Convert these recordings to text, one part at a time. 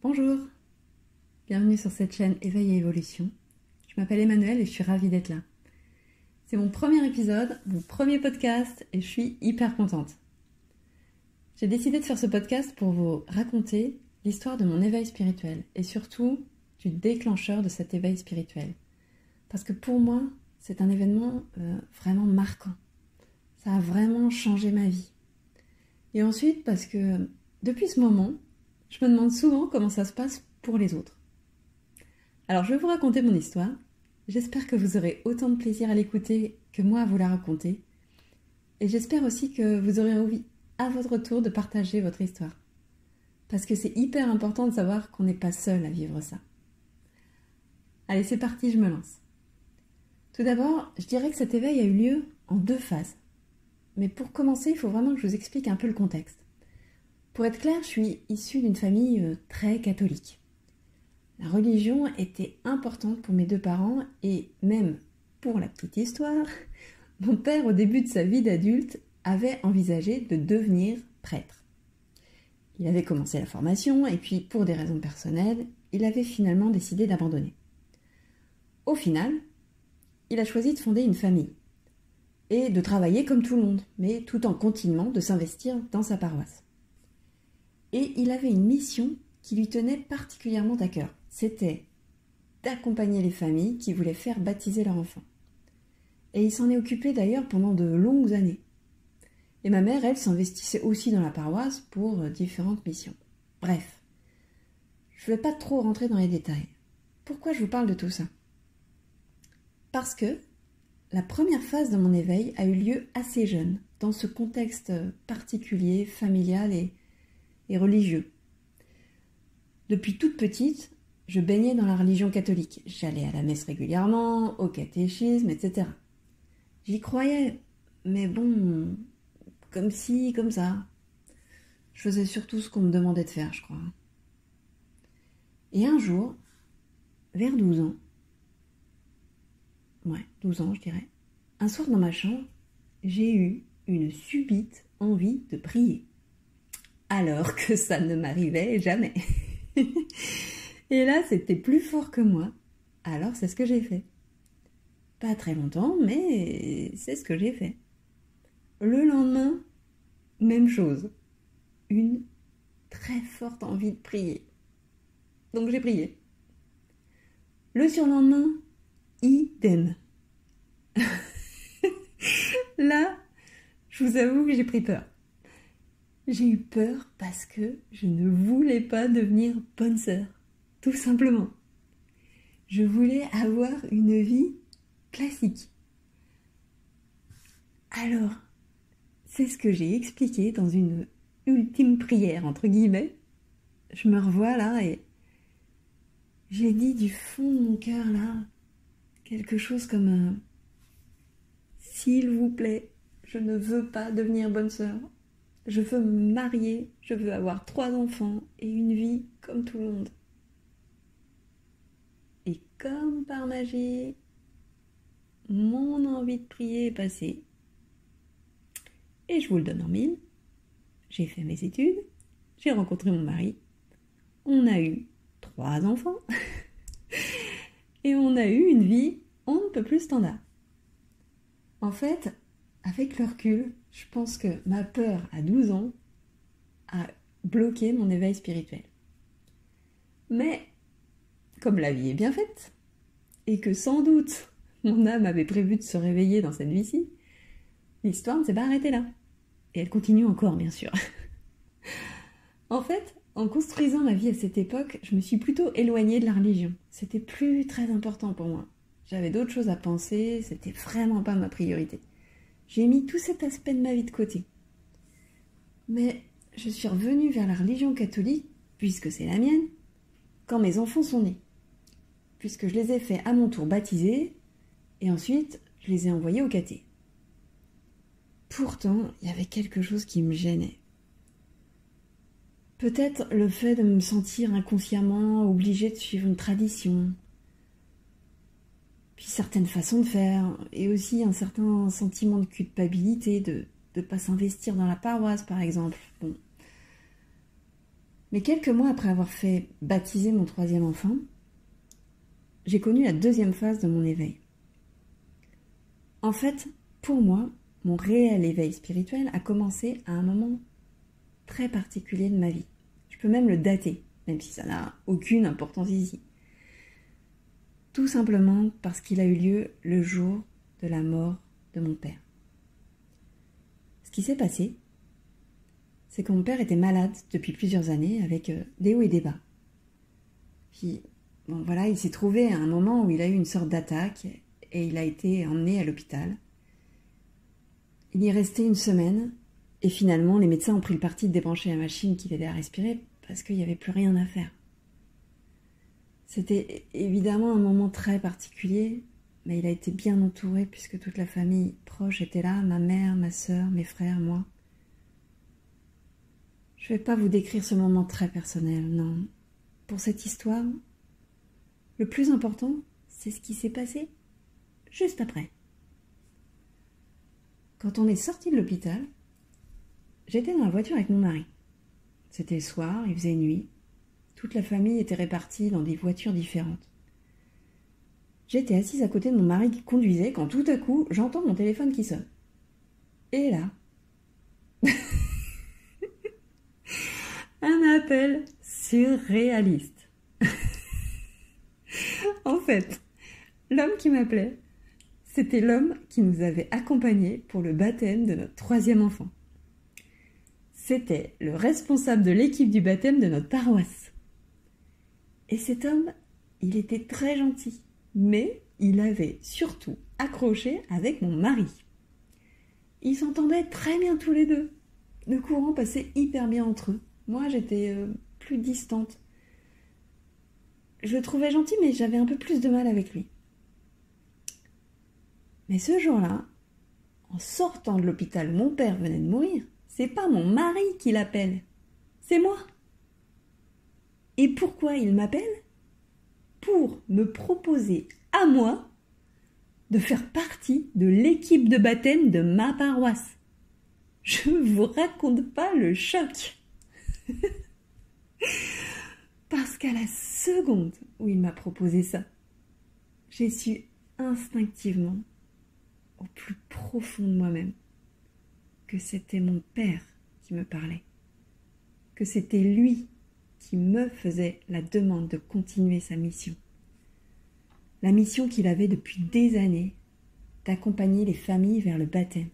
Bonjour, bienvenue sur cette chaîne Éveil et Évolution. Je m'appelle Emmanuelle et je suis ravie d'être là. C'est mon premier épisode, mon premier podcast et je suis hyper contente. J'ai décidé de faire ce podcast pour vous raconter l'histoire de mon éveil spirituel et surtout du déclencheur de cet éveil spirituel. Parce que pour moi, c'est un événement vraiment marquant. Ça a vraiment changé ma vie. Et ensuite, parce que depuis ce moment, je me demande souvent comment ça se passe pour les autres. Alors, je vais vous raconter mon histoire. J'espère que vous aurez autant de plaisir à l'écouter que moi à vous la raconter. Et j'espère aussi que vous aurez envie, à votre tour, de partager votre histoire. Parce que c'est hyper important de savoir qu'on n'est pas seul à vivre ça. Allez, c'est parti, je me lance. Tout d'abord, je dirais que cet éveil a eu lieu en 2 phases. Mais pour commencer, il faut vraiment que je vous explique un peu le contexte. Pour être clair, je suis issue d'une famille très catholique. La religion était importante pour mes 2 parents et même, pour la petite histoire, mon père, au début de sa vie d'adulte, avait envisagé de devenir prêtre. Il avait commencé la formation et puis, pour des raisons personnelles, il avait finalement décidé d'abandonner. Au final, il a choisi de fonder une famille et de travailler comme tout le monde, mais tout en continuant de s'investir dans sa paroisse. Et il avait une mission qui lui tenait particulièrement à cœur. C'était d'accompagner les familles qui voulaient faire baptiser leur enfant. Et il s'en est occupé d'ailleurs pendant de longues années. Et ma mère, elle, s'investissait aussi dans la paroisse pour différentes missions. Bref, je ne vais pas trop rentrer dans les détails. Pourquoi je vous parle de tout ça ? Parce que la première phase de mon éveil a eu lieu assez jeune, dans ce contexte particulier, familial et religieux. Depuis toute petite, je baignais dans la religion catholique. J'allais à la messe régulièrement, au catéchisme, etc. J'y croyais, mais bon, comme ci, comme ça. Je faisais surtout ce qu'on me demandait de faire, je crois. Et un jour, vers 12 ans, 12 ans je dirais, un soir dans ma chambre, j'ai eu une subite envie de prier. Alors que ça ne m'arrivait jamais. Et là, c'était plus fort que moi. Alors, c'est ce que j'ai fait. Pas très longtemps, mais c'est ce que j'ai fait. Le lendemain, même chose. Une très forte envie de prier. Donc, j'ai prié. Le surlendemain, idem. Là, je vous avoue que j'ai pris peur. J'ai eu peur parce que je ne voulais pas devenir bonne sœur, tout simplement. Je voulais avoir une vie classique. Alors, c'est ce que j'ai expliqué dans une ultime prière, entre guillemets. Je me revois là et j'ai dit du fond de mon cœur là, quelque chose comme un « S'il vous plaît, je ne veux pas devenir bonne sœur. Je veux me marier, je veux avoir 3 enfants et une vie comme tout le monde. » Et comme par magie, mon envie de prier est passée. Et je vous le donne en mille. J'ai fait mes études, j'ai rencontré mon mari, on a eu 3 enfants et on a eu une vie on ne peut plus standard. En fait, avec le recul, je pense que ma peur à 12 ans a bloqué mon éveil spirituel. Mais, comme la vie est bien faite, et que sans doute mon âme avait prévu de se réveiller dans cette vie-ci, l'histoire ne s'est pas arrêtée là. Et elle continue encore, bien sûr. En fait, en construisant ma vie à cette époque, je me suis plutôt éloignée de la religion. C'était plus très important pour moi. J'avais d'autres choses à penser, c'était vraiment pas ma priorité. J'ai mis tout cet aspect de ma vie de côté. Mais je suis revenue vers la religion catholique, puisque c'est la mienne, quand mes enfants sont nés. Puisque je les ai fait à mon tour baptiser, et ensuite je les ai envoyés au caté. Pourtant, il y avait quelque chose qui me gênait. Peut-être le fait de me sentir inconsciemment obligée de suivre une tradition, puis certaines façons de faire, et aussi un certain sentiment de culpabilité de ne pas s'investir dans la paroisse, par exemple. Bon. Mais quelques mois après avoir fait baptiser mon troisième enfant, j'ai connu la deuxième phase de mon éveil. En fait, pour moi, mon réel éveil spirituel a commencé à un moment très particulier de ma vie. Je peux même le dater, même si ça n'a aucune importance ici. Tout simplement parce qu'il a eu lieu le jour de la mort de mon père. Ce qui s'est passé, c'est que mon père était malade depuis plusieurs années avec des hauts et des bas. Puis, bon voilà, il s'est trouvé à un moment où il a eu une sorte d'attaque et il a été emmené à l'hôpital. Il y est resté une semaine et finalement les médecins ont pris le parti de débrancher la machine qui l'aidait à respirer parce qu'il n'y avait plus rien à faire. C'était évidemment un moment très particulier, mais il a été bien entouré puisque toute la famille proche était là, ma mère, ma sœur, mes frères, moi. Je ne vais pas vous décrire ce moment très personnel, non. Pour cette histoire, le plus important, c'est ce qui s'est passé juste après. Quand on est sorti de l'hôpital, j'étais dans la voiture avec mon mari. C'était le soir, il faisait nuit. Toute la famille était répartie dans des voitures différentes. J'étais assise à côté de mon mari qui conduisait quand tout à coup, j'entends mon téléphone qui sonne. Et là, un appel surréaliste. En fait, l'homme qui m'appelait, c'était l'homme qui nous avait accompagnés pour le baptême de notre troisième enfant. C'était le responsable de l'équipe du baptême de notre paroisse. Et cet homme, il était très gentil, mais il avait surtout accroché avec mon mari. Ils s'entendaient très bien tous les deux. Le courant passait hyper bien entre eux. Moi, j'étais plus distante. Je le trouvais gentil, mais j'avais un peu plus de mal avec lui. Mais ce jour-là, en sortant de l'hôpital où mon père venait de mourir, c'est pas mon mari qui l'appelle, c'est moi. Et pourquoi il m'appelle ? Pour me proposer à moi de faire partie de l'équipe de baptême de ma paroisse. Je vous raconte pas le choc. Parce qu'à la seconde où il m'a proposé ça, j'ai su instinctivement, au plus profond de moi-même, que c'était mon père qui me parlait, que c'était lui qui me faisait la demande de continuer sa mission. La mission qu'il avait depuis des années d'accompagner les familles vers le baptême.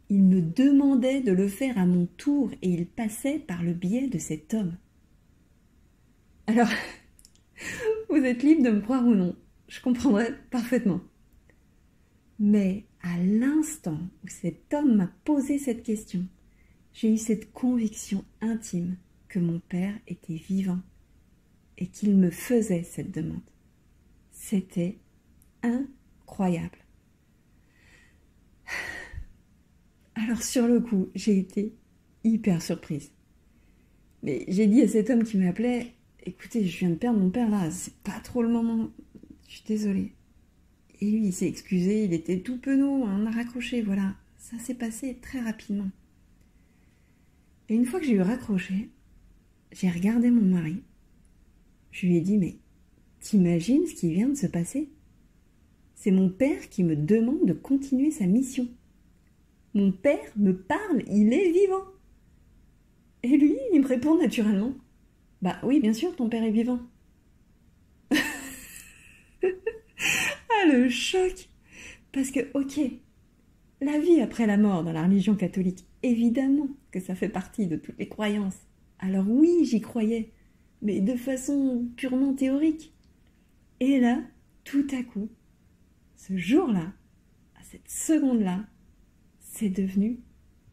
Il me demandait de le faire à mon tour et il passait par le biais de cet homme. Alors, vous êtes libre de me croire ou non, je comprendrai parfaitement. Mais à l'instant où cet homme m'a posé cette question, j'ai eu cette conviction intime que mon père était vivant et qu'il me faisait cette demande. C'était incroyable. Alors sur le coup, j'ai été hyper surprise. Mais j'ai dit à cet homme qui m'appelait, écoutez, je viens de perdre mon père là, c'est pas trop le moment, je suis désolée. Et lui, il s'est excusé, il était tout penaud, on a raccroché, voilà. Ça s'est passé très rapidement. Et une fois que j'ai eu raccroché, j'ai regardé mon mari. Je lui ai dit, mais t'imagines ce qui vient de se passer ? C'est mon père qui me demande de continuer sa mission. Mon père me parle, il est vivant. Et lui, il me répond naturellement, bah oui, bien sûr, ton père est vivant. Ah, le choc! Parce que, ok, la vie après la mort dans la religion catholique, évidemment que ça fait partie de toutes les croyances. Alors oui, j'y croyais, mais de façon purement théorique. Et là, tout à coup, ce jour-là, à cette seconde-là, c'est devenu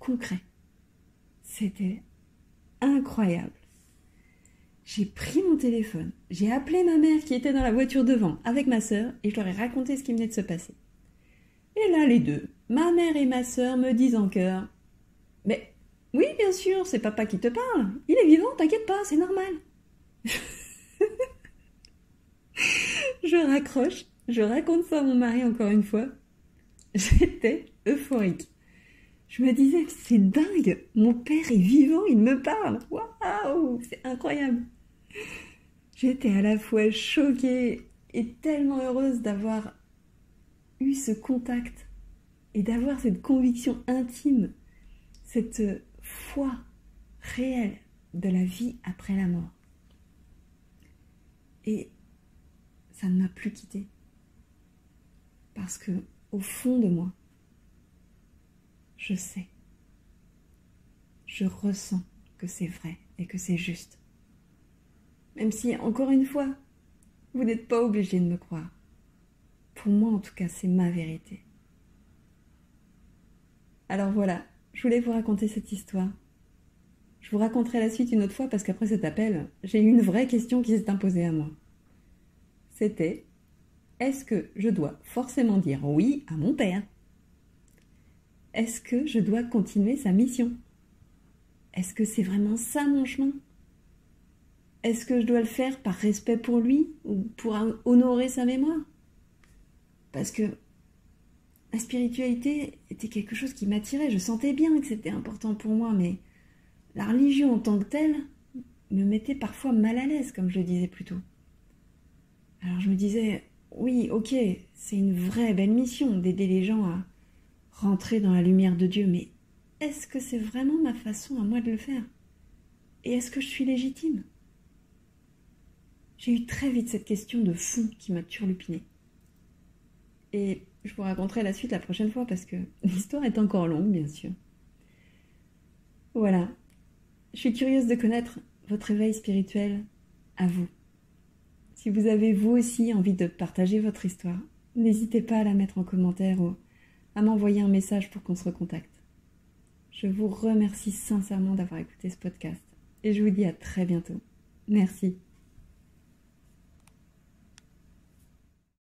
concret. C'était incroyable. J'ai pris mon téléphone, j'ai appelé ma mère qui était dans la voiture devant avec ma sœur et je leur ai raconté ce qui venait de se passer. Et là, les deux, ma mère et ma sœur, me disent en chœur, « Mais oui, bien sûr, c'est papa qui te parle. Il est vivant, t'inquiète pas, c'est normal. » Je raccroche, je raconte ça à mon mari encore une fois. J'étais euphorique. Je me disais, c'est dingue, mon père est vivant, il me parle. Waouh, c'est incroyable. J'étais à la fois choquée et tellement heureuse d'avoir eu ce contact et d'avoir cette conviction intime, cette foi réelle de la vie après la mort. Et ça ne m'a plus quittée. Parce que, au fond de moi, je sais, je ressens que c'est vrai et que c'est juste. Même si, encore une fois, vous n'êtes pas obligé de me croire. Pour moi, en tout cas, c'est ma vérité. Alors voilà, je voulais vous raconter cette histoire. Je vous raconterai la suite une autre fois parce qu'après cet appel, j'ai eu une vraie question qui s'est imposée à moi. C'était, est-ce que je dois forcément dire oui à mon père ? Est-ce que je dois continuer sa mission ? Est-ce que c'est vraiment ça mon chemin ? Est-ce que je dois le faire par respect pour lui ou pour honorer sa mémoire ? Parce que la spiritualité était quelque chose qui m'attirait. Je sentais bien que c'était important pour moi, mais la religion en tant que telle me mettait parfois mal à l'aise, comme je le disais plus tôt. Alors je me disais, oui, ok, c'est une vraie belle mission d'aider les gens à rentrer dans la lumière de Dieu, mais est-ce que c'est vraiment ma façon à moi de le faire ? Et est-ce que je suis légitime ? J'ai eu très vite cette question de fond qui m'a turlupinée. Et je vous raconterai la suite la prochaine fois parce que l'histoire est encore longue, bien sûr. Voilà. Je suis curieuse de connaître votre éveil spirituel à vous. Si vous avez vous aussi envie de partager votre histoire, n'hésitez pas à la mettre en commentaire ou à m'envoyer un message pour qu'on se recontacte. Je vous remercie sincèrement d'avoir écouté ce podcast et je vous dis à très bientôt. Merci.